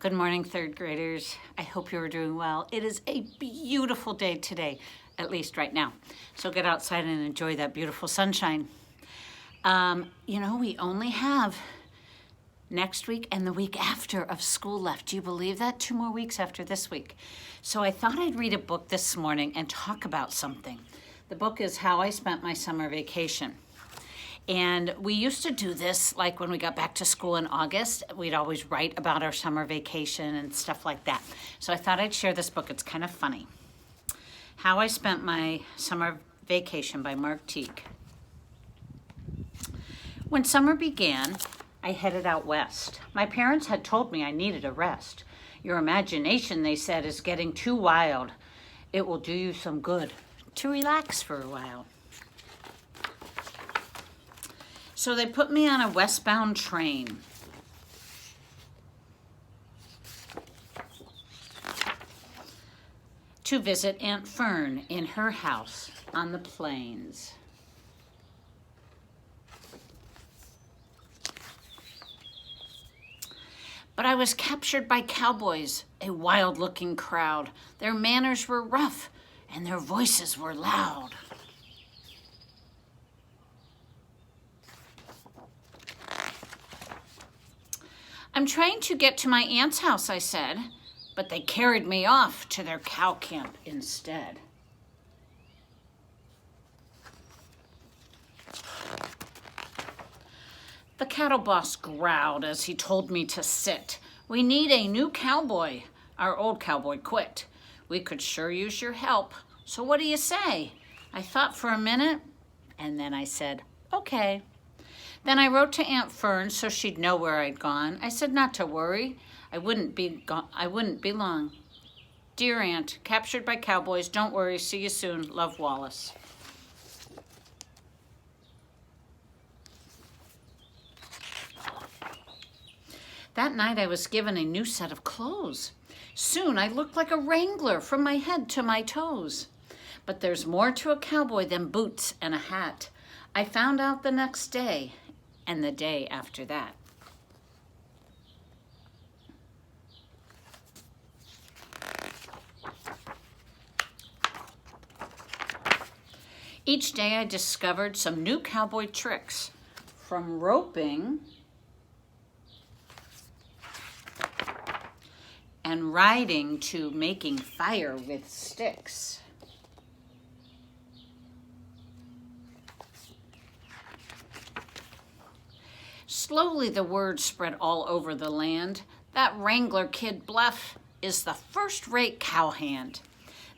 Good morning, third graders. I hope you're doing well. It is a beautiful day today, at least right now. So get outside and enjoy that beautiful sunshine. We only have next week and the week after of school left. Do you believe that? 2 more weeks after this week. So I thought I'd read a book this morning and talk about something. The book is How I Spent My Summer Vacation. And we used to do this like when we got back to school in August. We'd always write about our summer vacation and stuff like that. So I thought I'd share this book. It's kind of funny. How I Spent My Summer Vacation by Mark Teague. When summer began, I headed out west. My parents had told me I needed a rest. Your imagination, they said, is getting too wild. It will do you some good to relax for a while. So they put me on a westbound train. To visit Aunt Fern in her house on the plains. But I was captured by cowboys, a wild-looking crowd. Their manners were rough and their voices were loud. I'm trying to get to my aunt's house, I said, but they carried me off to their cow camp instead. The cattle boss growled as he told me to sit. We need a new cowboy. Our old cowboy quit. We could sure use your help. So what do you say? I thought for a minute, and then I said, okay. Then I wrote to Aunt Fern so she'd know where I'd gone. I said not to worry. I wouldn't be long. Dear Aunt, captured by cowboys, don't worry. See you soon. Love, Wallace. That night I was given a new set of clothes. Soon I looked like a wrangler from my head to my toes. But there's more to a cowboy than boots and a hat. I found out the next day and the day after that. Each day I discovered some new cowboy tricks, from roping and riding to making fire with sticks. Slowly the word spread all over the land. That Wrangler kid Bluff is the first-rate cowhand.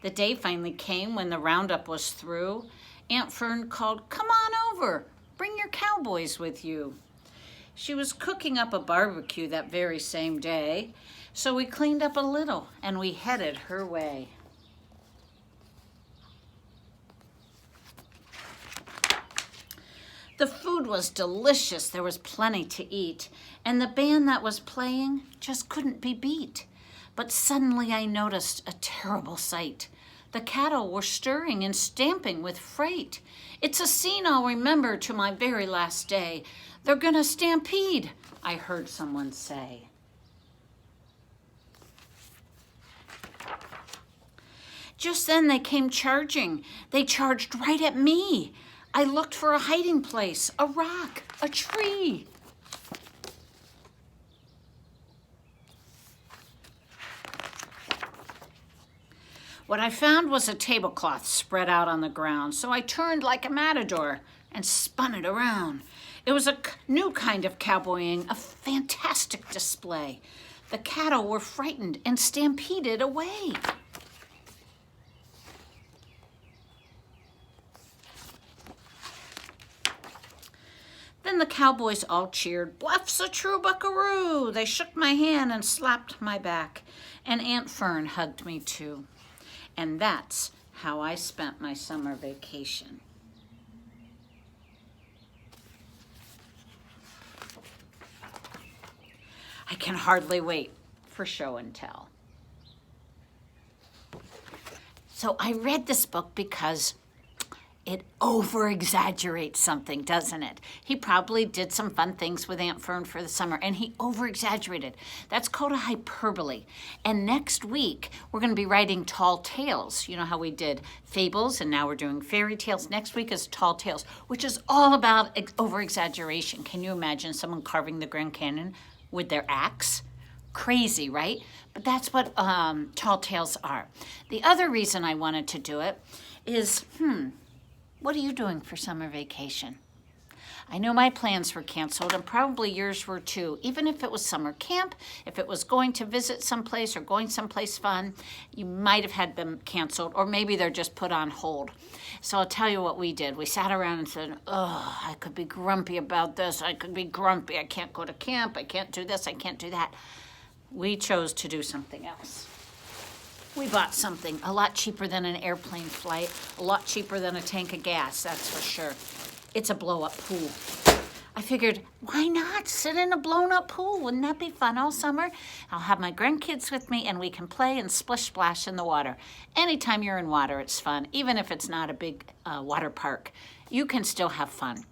The day finally came when the roundup was through. Aunt Fern called, come on over, bring your cowboys with you. She was cooking up a barbecue that very same day, so we cleaned up a little and we headed her way. The food was delicious, there was plenty to eat, and the band that was playing just couldn't be beat. But suddenly I noticed a terrible sight. The cattle were stirring and stamping with freight. It's a scene I'll remember to my very last day. They're gonna stampede, I heard someone say. Just then they came charging. They charged right at me. I looked for a hiding place, a rock, a tree. What I found was a tablecloth spread out on the ground, so I turned like a matador and spun it around. It was a new kind of cowboying, a fantastic display. The cattle were frightened and stampeded away. Then the cowboys all cheered, Bluff's a true buckaroo. They shook my hand and slapped my back, and Aunt Fern hugged me too. And that's how I spent my summer vacation. I can hardly wait for show and tell. So I read this book because It over-exaggerates something, doesn't it? He probably did some fun things with Aunt Fern for the summer, and he over-exaggerated. That's called a hyperbole. And next week, we're going to be writing tall tales. You know how we did fables, and now we're doing fairy tales. Next week is tall tales, which is all about over-exaggeration. Can you imagine someone carving the Grand Canyon with their axe? Crazy, right? But that's what tall tales are. The other reason I wanted to do it is, what are you doing for summer vacation? I know my plans were canceled, and probably yours were too. Even if it was summer camp, if it was going to visit someplace or going someplace fun, you might have had them canceled, or maybe they're just put on hold. So I'll tell you what we did. We sat around and said, oh, I could be grumpy about this. I could be grumpy. I can't go to camp. I can't do this. I can't do that. We chose to do something else. We bought something a lot cheaper than an airplane flight, a lot cheaper than a tank of gas, that's for sure. It's a blow-up pool. I figured, why not sit in a blown-up pool? Wouldn't that be fun all summer? I'll have my grandkids with me, and we can play and splish-splash in the water. Anytime you're in water, it's fun. Even if it's not a big water park, you can still have fun.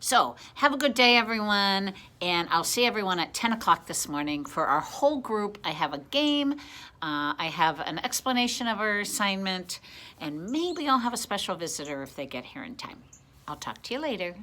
So have a good day, everyone, and I'll see everyone at 10 o'clock this morning for our whole group. I have a game, I have an explanation of our assignment, and maybe I'll have a special visitor if they get here in time. I'll talk to you later.